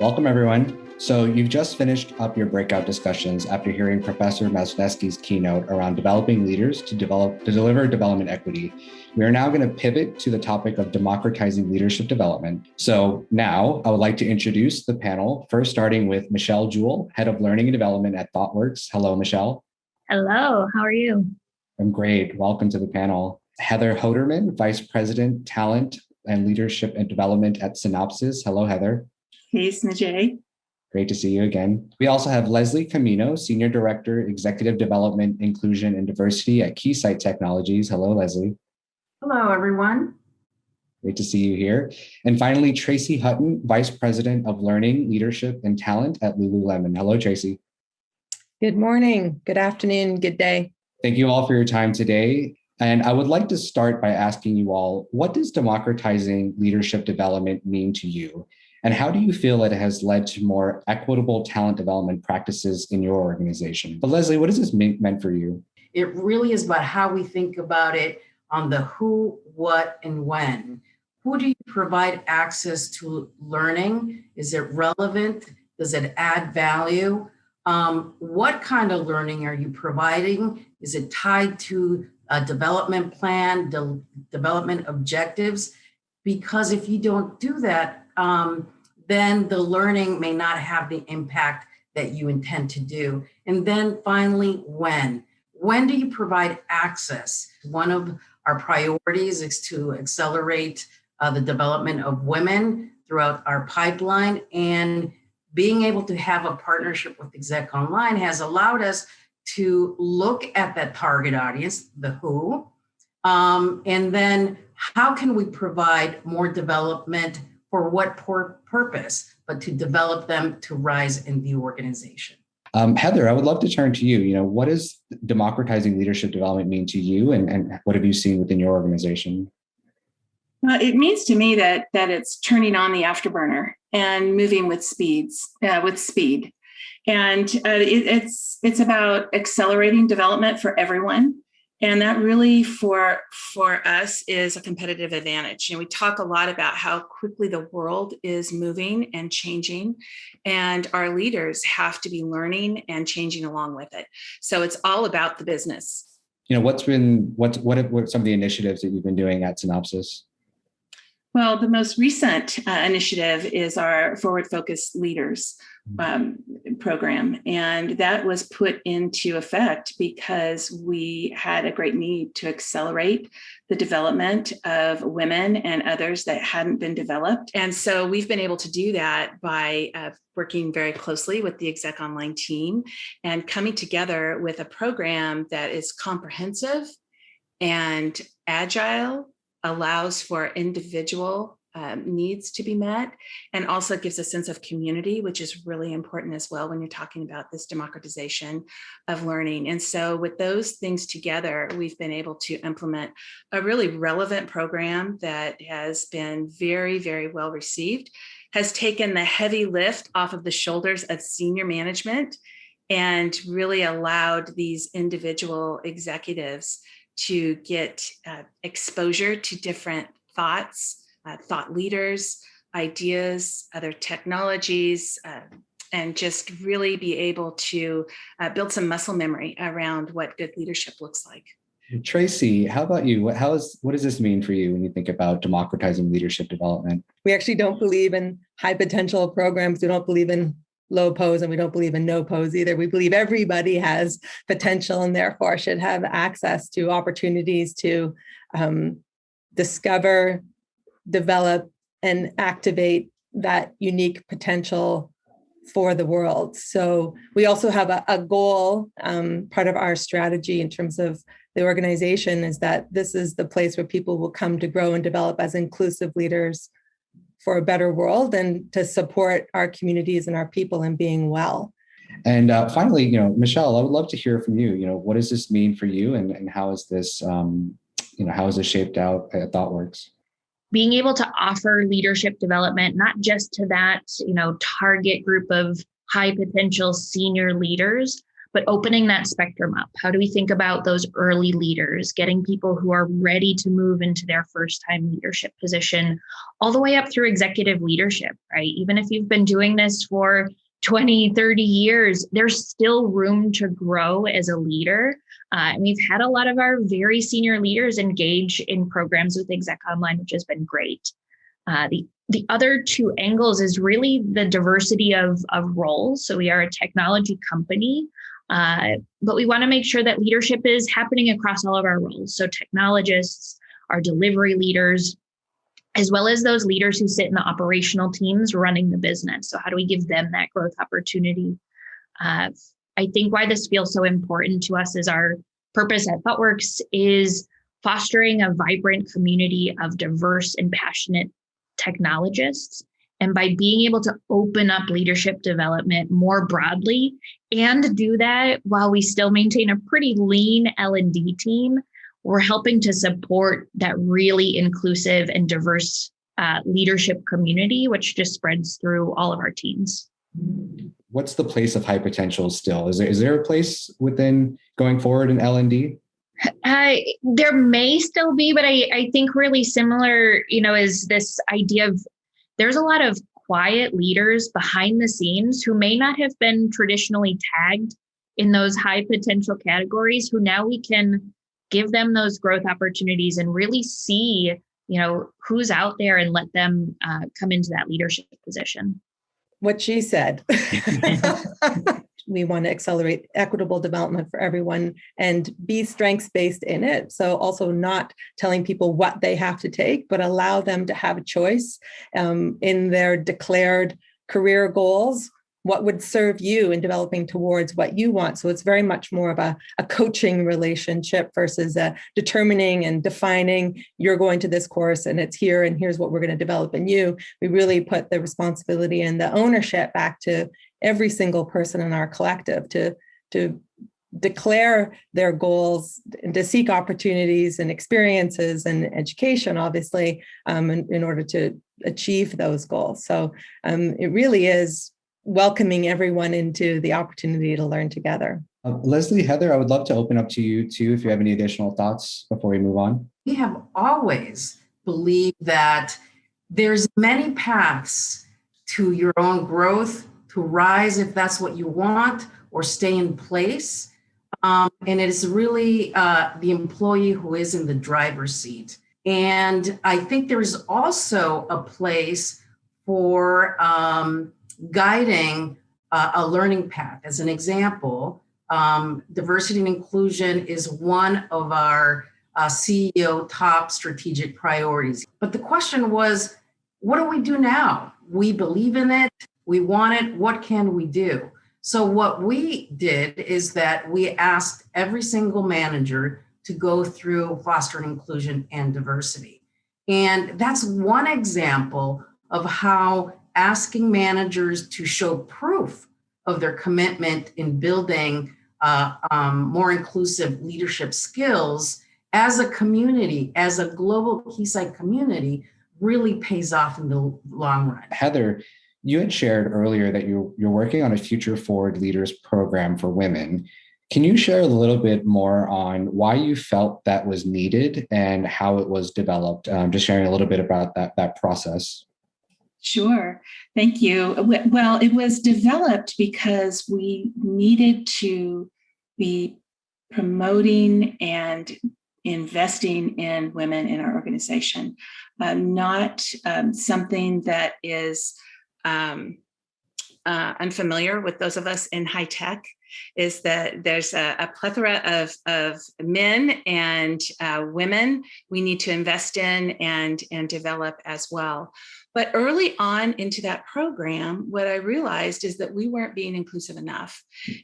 Welcome, everyone. So you've just finished up your breakout discussions after hearing Professor Masnesky's keynote around developing leaders to deliver development equity. We are now going to pivot to the topic of democratizing leadership development. So now I would like to introduce the panel, first starting with Michelle Jewell, Head of Learning and Development at ThoughtWorks. Hello, Michelle. Hello, how are you? I'm great. Welcome to the panel. Heather Hoderman, Vice President, Talent and Leadership and Development at Synopsys. Hello, Heather. Hey, Snajay. Great to see you again. We also have Leslie Camino, Senior Director, Executive Development, Inclusion, and Diversity at Keysight Technologies. Hello, Leslie. Hello, everyone. Great to see you here. And finally, Tracy Hutton, Vice President of Learning, Leadership, and Talent at Lululemon. Hello, Tracy. Good morning, good afternoon, good day. Thank you all for your time today. And I would like to start by asking you all, what does democratizing leadership development mean to you? And how do you feel it has led to more equitable talent development practices in your organization? But Leslie, what does this mean for you? It really is about how we think about it on the who, what, and when. Who do you provide access to learning? Is it relevant? Does it add value? What kind of learning are you providing? Is it tied to a development plan, development objectives? Because if you don't do that, then the learning may not have the impact that you intend to do. And then finally, when? When do you provide access? One of our priorities is to accelerate the development of women throughout our pipeline. And being able to have a partnership with ExecOnline has allowed us to look at that target audience, the who, and then how can we provide more development for what purpose, but to develop them to rise in the organization. Heather, I would love to turn to you. What does democratizing leadership development mean to you, and what have you seen within your organization? Well, it means to me that it's turning on the afterburner and moving with speed. And it's about accelerating development for everyone. And that really for us is a competitive advantage. We talk a lot about how quickly the world is moving and changing, and our leaders have to be learning and changing along with it. So it's all about the business. What are some of the initiatives that you've been doing at Synopsys? Well, the most recent initiative is our Forward Focused Leaders program. And that was put into effect because we had a great need to accelerate the development of women and others that hadn't been developed. And so we've been able to do that by working very closely with the ExecOnline team and coming together with a program that is comprehensive and agile, allows for individual needs to be met, and also gives a sense of community, which is really important as well when you're talking about this democratization of learning. And so with those things together, we've been able to implement a really relevant program that has been very, very well received, has taken the heavy lift off of the shoulders of senior management, and really allowed these individual executives to get exposure to different thoughts, thought leaders, ideas, other technologies, and just really be able to build some muscle memory around what good leadership looks like. Tracy, how about you? What does this mean for you when you think about democratizing leadership development? We actually don't believe in high potential programs. We don't believe in low pose, and we don't believe in no pose either. We believe everybody has potential and therefore should have access to opportunities to discover, develop, and activate that unique potential for the world. So we also have a goal, part of our strategy in terms of the organization is that this is the place where people will come to grow and develop as inclusive leaders for a better world and to support our communities and our people in being well. And finally, Michelle, I would love to hear from you. What does this mean for you, and how is this, how is this shaped out at ThoughtWorks? Being able to offer leadership development, not just to that, target group of high potential senior leaders, but opening that spectrum up. How do we think about those early leaders, getting people who are ready to move into their first time leadership position, all the way up through executive leadership, right? Even if you've been doing this for 20, 30 years, there's still room to grow as a leader. And we've had a lot of our very senior leaders engage in programs with ExecOnline, which has been great. The other two angles is really the diversity of roles. So we are a technology company, but we want to make sure that leadership is happening across all of our roles. So technologists, our delivery leaders, as well as those leaders who sit in the operational teams running the business. So how do we give them that growth opportunity? I think why this feels so important to us is our purpose at ThoughtWorks is fostering a vibrant community of diverse and passionate technologists. And by being able to open up leadership development more broadly and do that while we still maintain a pretty lean L&D team, we're helping to support that really inclusive and diverse leadership community, which just spreads through all of our teams. What's the place of high potential still? Is there a place within going forward in L&D? There may still be, but I think really similar, is this idea of there's a lot of quiet leaders behind the scenes who may not have been traditionally tagged in those high potential categories, who now we can give them those growth opportunities and really see, who's out there and let them come into that leadership position. What she said. We want to accelerate equitable development for everyone and be strengths-based in it. So also not telling people what they have to take, but allow them to have a choice in their declared career goals. What would serve you in developing towards what you want? So it's very much more of a coaching relationship versus determining and defining, you're going to this course and it's here and here's what we're going to develop in you. We really put the responsibility and the ownership back to every single person in our collective to declare their goals and to seek opportunities and experiences and education, obviously, in order to achieve those goals. So it really is welcoming everyone into the opportunity to learn together. Leslie, Heather, I would love to open up to you too, if you have any additional thoughts before we move on. We have always believed that there's many paths to your own growth, to rise if that's what you want, or stay in place. And it is really the employee who is in the driver's seat. And I think there's also a place for guiding a learning path. As an example, diversity and inclusion is one of our CEO top strategic priorities. But the question was, what do we do now? We believe in it. We want it. What can we do? So what we did is that we asked every single manager to go through fostering inclusion and diversity. And that's one example of how asking managers to show proof of their commitment in building more inclusive leadership skills as a community, as a global Keysight community, really pays off in the long run. Heather, you had shared earlier that you're working on a Future Forward Leaders program for women. Can you share a little bit more on why you felt that was needed and how it was developed? Just sharing a little bit about that process. Sure. Thank you. Well, it was developed because we needed to be promoting and investing in women in our organization, not something that is unfamiliar with those of us in high tech, is that there's a plethora of men and women we need to invest in and develop as well. But early on into that program, what I realized is that we weren't being inclusive enough.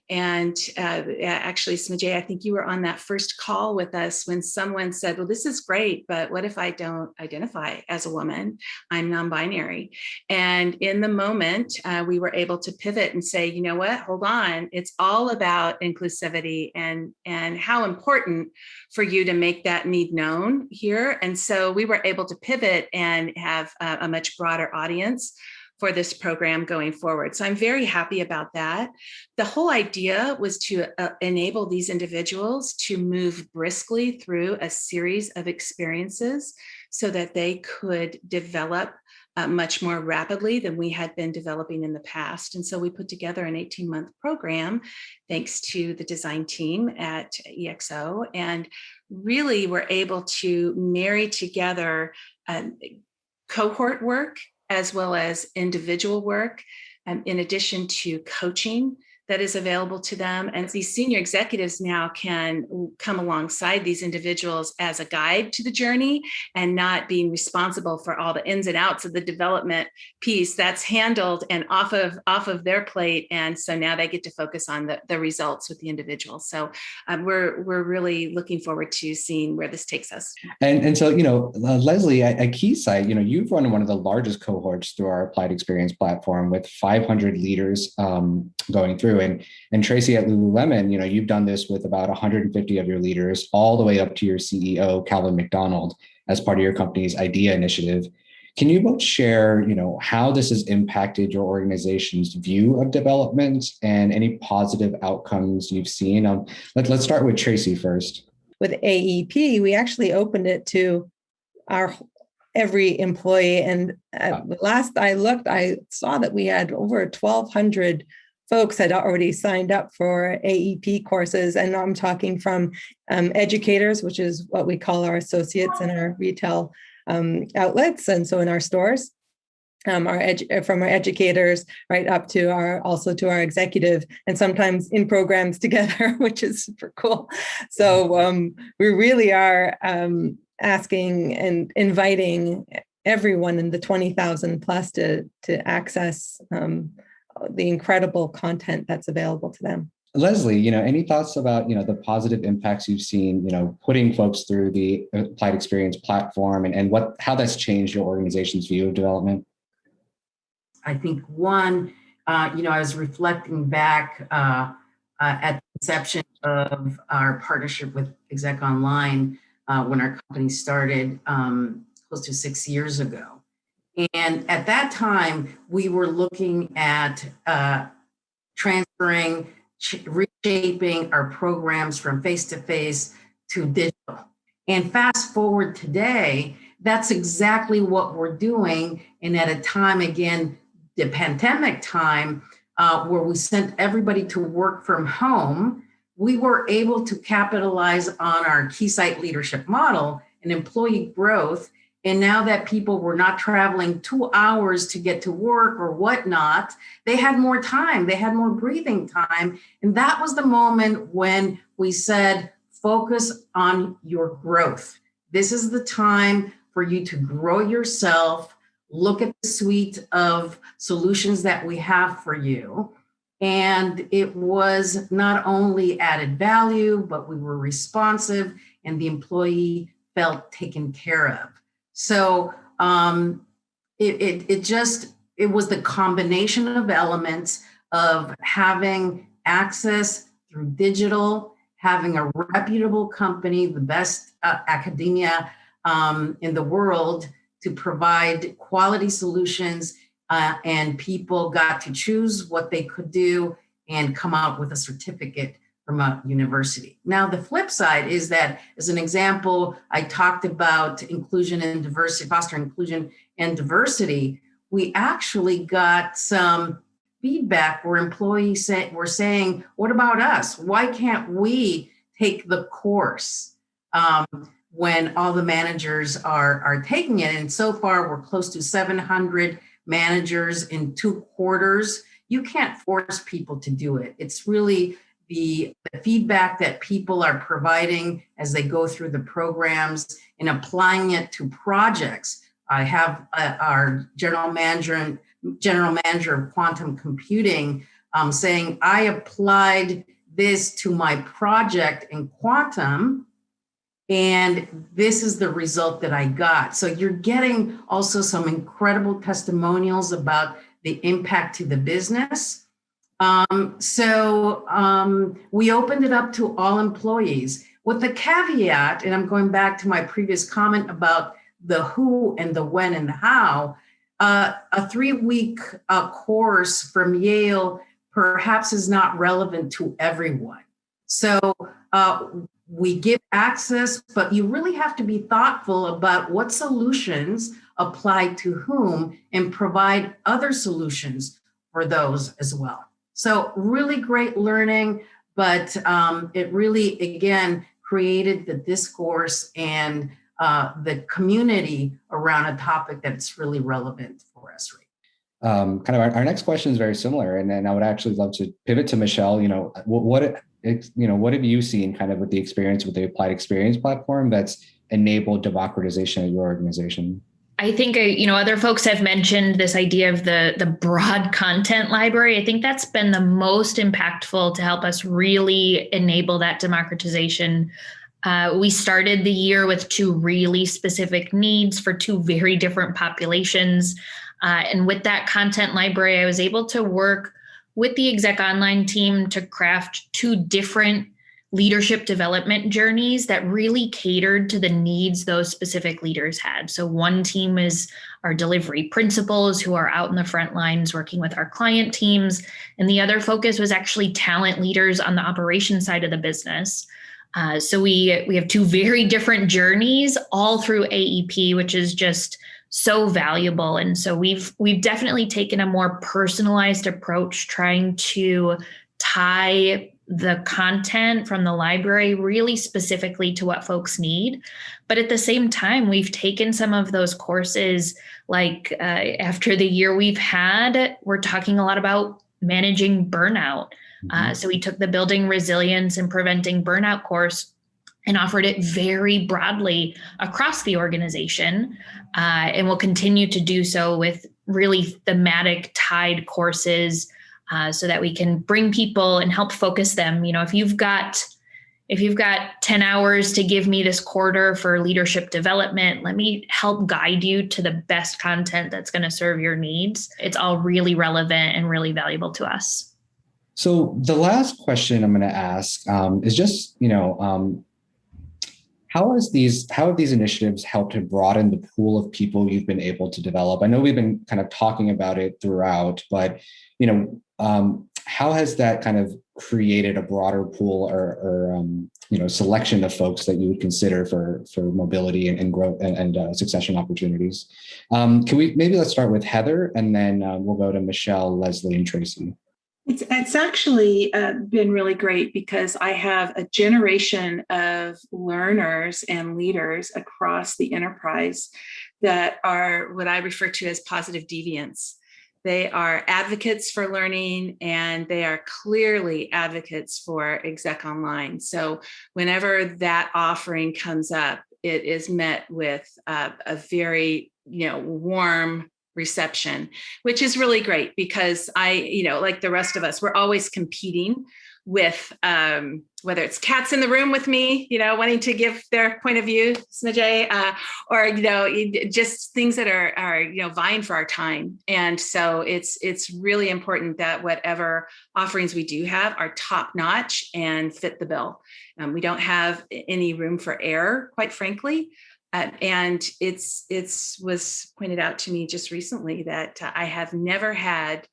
And actually, Smajay, I think you were on that first call with us when someone said, well, this is great, but what if I don't identify as a woman? I'm non-binary. And in the moment, we were able to pivot and say, you know what, hold on. It's all about inclusivity and how important for you to make that need known here. And so we were able to pivot and have a much broader audience for this program going forward. So I'm very happy about that. The whole idea was to enable these individuals to move briskly through a series of experiences so that they could develop much more rapidly than we had been developing in the past. And so we put together an 18-month program, thanks to the design team at EXO, and really were able to marry together cohort work as well as individual work, in addition to coaching that is available to them. And these senior executives now can come alongside these individuals as a guide to the journey and not being responsible for all the ins and outs of the development piece. That's handled and off of their plate. And so now they get to focus on the results with the individual. So we're really looking forward to seeing where this takes us. And so, Leslie, at Keysight, you've run one of the largest cohorts through our Applied Experience platform with 500 leaders going through. And Tracy at Lululemon, you've done this with about 150 of your leaders, all the way up to your CEO, Calvin McDonald, as part of your company's IDEA initiative. Can you both share, how this has impacted your organization's view of development and any positive outcomes you've seen? Let's start with Tracy first. With AEP, we actually opened it to every employee. And last I looked, I saw that we had over 1,200 folks had already signed up for AEP courses. And I'm talking from educators, which is what we call our associates in our retail outlets. And so in our stores, from our educators right up to our executive, and sometimes in programs together, which is super cool. So we really are asking and inviting everyone in the 20,000 plus to access the incredible content that's available to them. Leslie, any thoughts about, the positive impacts you've seen, putting folks through the Applied Experience platform and how that's changed your organization's view of development? I think one, I was reflecting back at the inception of our partnership with ExecOnline when our company started close to 6 years ago. And at that time, we were looking at transferring, reshaping our programs from face-to-face to digital. And fast forward today, that's exactly what we're doing. And at a time, again, the pandemic time, where we sent everybody to work from home, we were able to capitalize on our Keysight leadership model and employee growth. And now that people were not traveling 2 hours to get to work or whatnot, they had more time, they had more breathing time. And that was the moment when we said, focus on your growth. This is the time for you to grow yourself. Look at the suite of solutions that we have for you. And it was not only added value, but we were responsive and the employee felt taken care of. So it was the combination of elements of having access through digital, having a reputable company, the best academia in the world, to provide quality solutions, and people got to choose what they could do and come out with a certificate from a university. Now, the flip side is that, as an example, I talked about inclusion and diversity, fostering inclusion and diversity. We actually got some feedback where employees were saying, what about us? Why can't we take the course when all the managers are taking it? And so far, we're close to 700 managers in 2 quarters. You can't force people to do it. It's really the feedback that people are providing as they go through the programs and applying it to projects. I have our general manager of quantum computing saying, I applied this to my project in quantum, and this is the result that I got. So you're getting also some incredible testimonials about the impact to the business. We opened it up to all employees with the caveat, and I'm going back to my previous comment about the who and the when and the how. a 3-week course from Yale perhaps is not relevant to everyone. So we give access, but you really have to be thoughtful about what solutions apply to whom and provide other solutions for those as well. So really great learning, but it really, again, created the discourse and the community around a topic that's really relevant for us right now. Kind of our next question is very similar, and then I would actually love to pivot to Michelle. What have you seen kind of with the experience with the Applied Experience platform that's enabled democratization at your organization? I think, other folks have mentioned this idea of the broad content library. I think that's been the most impactful to help us really enable that democratization. We started the year with 2 really specific needs for 2 very different populations. And with that content library, I was able to work with the ExecOnline team to craft 2 different leadership development journeys that really catered to the needs those specific leaders had. So one team is our delivery principals who are out in the front lines working with our client teams. And the other focus was actually talent leaders on the operations side of the business. So we have 2 very different journeys all through AEP, which is just so valuable. And so we've definitely taken a more personalized approach, trying to tie the content from the library really specifically to what folks need. But at the same time, we've taken some of those courses, like after the year we've had, we're talking a lot about managing burnout. So we took the Building Resilience and Preventing Burnout course and offered it very broadly across the organization. And we'll continue to do so with really thematic tied courses so that we can bring people and help focus them. If you've got 10 hours to give me this quarter for leadership development, let me help guide you to the best content that's going to serve your needs. It's all really relevant and really valuable to us. So the last question I'm going to ask is just, how have these initiatives helped to broaden the pool of people you've been able to develop? I know we've been kind of talking about it throughout, but how has that kind of created a broader pool or selection of folks that you would consider for mobility and growth and succession opportunities? Let's start with Heather, and then we'll go to Michelle, Leslie, and Tracy. It's actually been really great because I have a generation of learners and leaders across the enterprise that are what I refer to as positive deviants. They are advocates for learning, and they are clearly advocates for ExecOnline. So whenever that offering comes up, it is met with a very warm reception, which is really great because like the rest of us, we're always competing with whether it's cats in the room with me, wanting to give their point of view, Snajay, or just things that are vying for our time. And so it's really important that whatever offerings we do have are top notch and fit the bill. We don't have any room for error, quite frankly. And it's was pointed out to me just recently that I have never had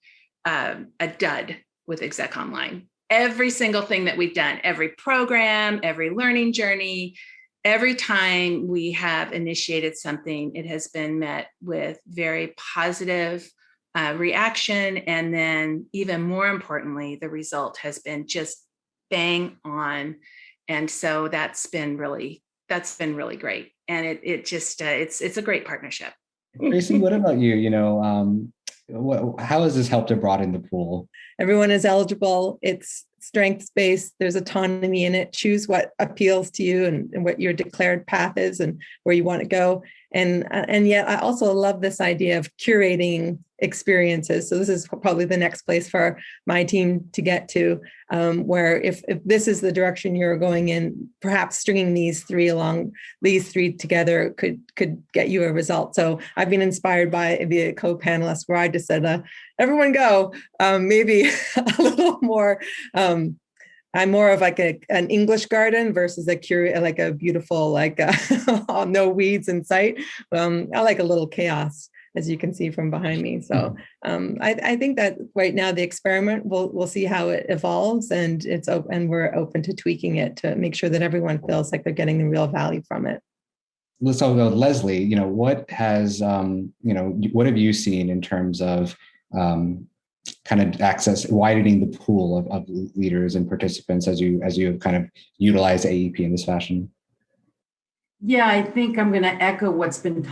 a dud with ExecOnline. Every single thing that we've done, every program, every learning journey, every time we have initiated something, it has been met with very positive reaction. And then even more importantly, the result has been just bang on. And so that's been really great. And it's a great partnership. Tracy, what about you? How has this helped to broaden the pool? Everyone is eligible. It's strengths-based. There's autonomy in it. Choose what appeals to you and what your declared path is and where you want to go. And yet I also love this idea of curating experiences. So this is probably the next place for my team to get to, where if this is the direction you're going in, perhaps stringing these three together could get you a result. So I've been inspired by the co-panelists where I just said, everyone go, maybe a little more. I'm more of like an English garden versus a beautiful, no weeds in sight. I like a little chaos. as you can see from behind me. So I think that right now the experiment, we'll see how it evolves, and we're open to tweaking it to make sure that everyone feels like they're getting the real value from it. So Leslie, what has, what have you seen in terms of kind of widening the pool of leaders and participants as you have kind of utilized AEP in this fashion? Yeah, I think I'm going to echo what's been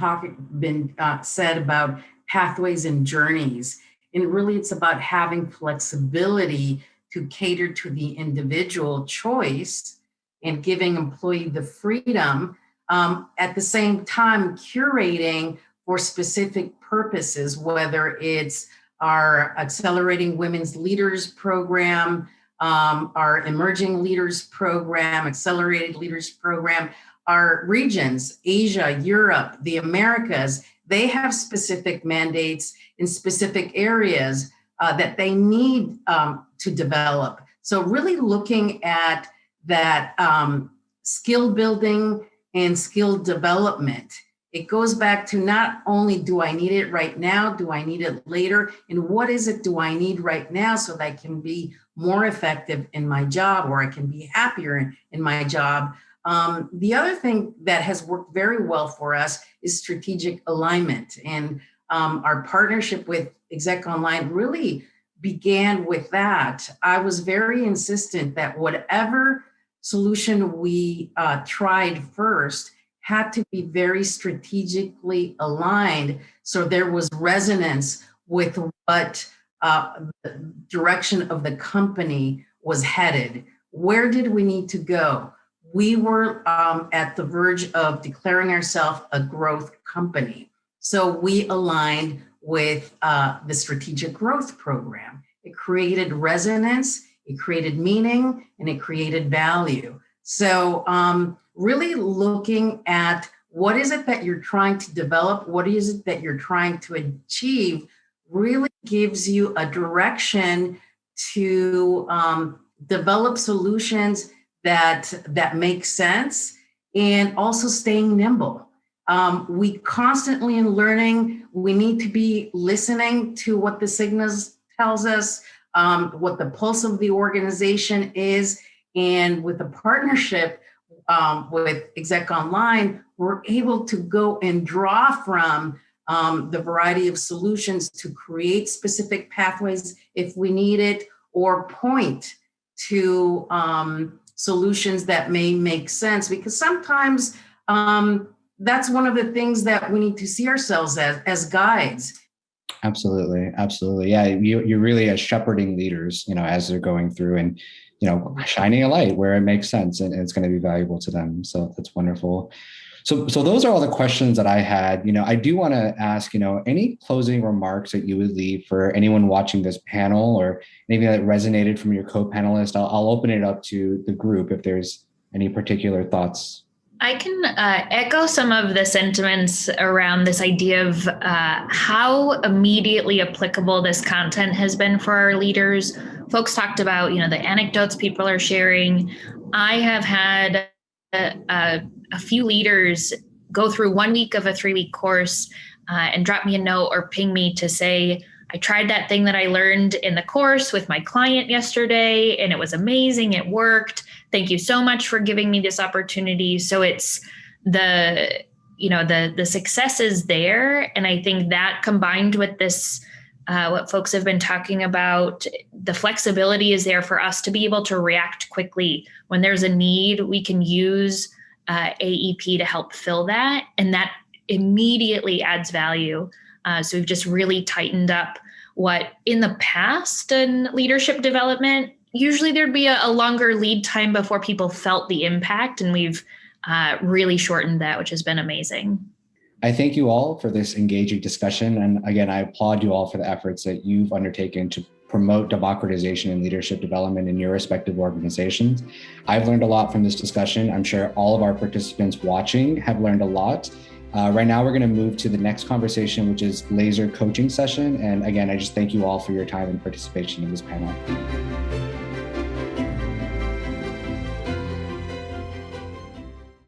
said about pathways and journeys. And really, it's about having flexibility to cater to the individual choice and giving employee the freedom, at the same time curating for specific purposes, whether it's our Accelerating Women's Leaders program, our Emerging Leaders program, Accelerated Leaders program. Our regions, Asia, Europe, the Americas, they have specific mandates in specific areas that they need to develop. So really looking at that skill building and skill development. It goes back to not only do I need it right now, do I need it later, and what is it do I need right now so that I can be more effective in my job, or I can be happier in my job. The other thing that has worked very well for us is strategic alignment. And our partnership with ExecOnline really began with that. I was very insistent that whatever solution we tried first had to be very strategically aligned. So there was resonance with what the direction of the company was headed. Where did we need to go? We were at the verge of declaring ourselves a growth company. So we aligned with the strategic growth program. It created resonance, it created meaning, and it created value. So really looking at what is it that you're trying to develop, what is it that you're trying to achieve, really gives you a direction to develop solutions that make sense, and also staying nimble. We constantly in learning, we need to be listening to what the signals tells us, what the pulse of the organization is. And with the partnership with ExecOnline, we're able to go and draw from the variety of solutions to create specific pathways if we need it, or point to solutions that may make sense, because sometimes that's one of the things that we need to see ourselves as guides. Absolutely. Yeah, you're really shepherding leaders, as they're going through and, shining a light where it makes sense and it's going to be valuable to them. So that's wonderful. So those are all the questions that I had. I do want to ask, any closing remarks that you would leave for anyone watching this panel, or anything that resonated from your co-panelists. I'll open it up to the group if there's any particular thoughts. I can echo some of the sentiments around this idea of how immediately applicable this content has been for our leaders. Folks talked about, the anecdotes people are sharing. I have had a few leaders go through 1 week of a 3-week course and drop me a note or ping me to say, I tried that thing that I learned in the course with my client yesterday, and it was amazing. It worked. Thank you so much for giving me this opportunity. So it's the success is there. And I think that combined with this, what folks have been talking about, the flexibility is there for us to be able to react quickly. When there's a need, we can use AEP to help fill that. And that immediately adds value. So we've just really tightened up what in the past in leadership development, usually there'd be a longer lead time before people felt the impact. And we've really shortened that, which has been amazing. I thank you all for this engaging discussion. And again, I applaud you all for the efforts that you've undertaken to promote democratization and leadership development in your respective organizations. I've learned a lot from this discussion. I'm sure all of our participants watching have learned a lot. Right now, we're going to move to the next conversation, which is laser coaching session. And again, I just thank you all for your time and participation in this panel.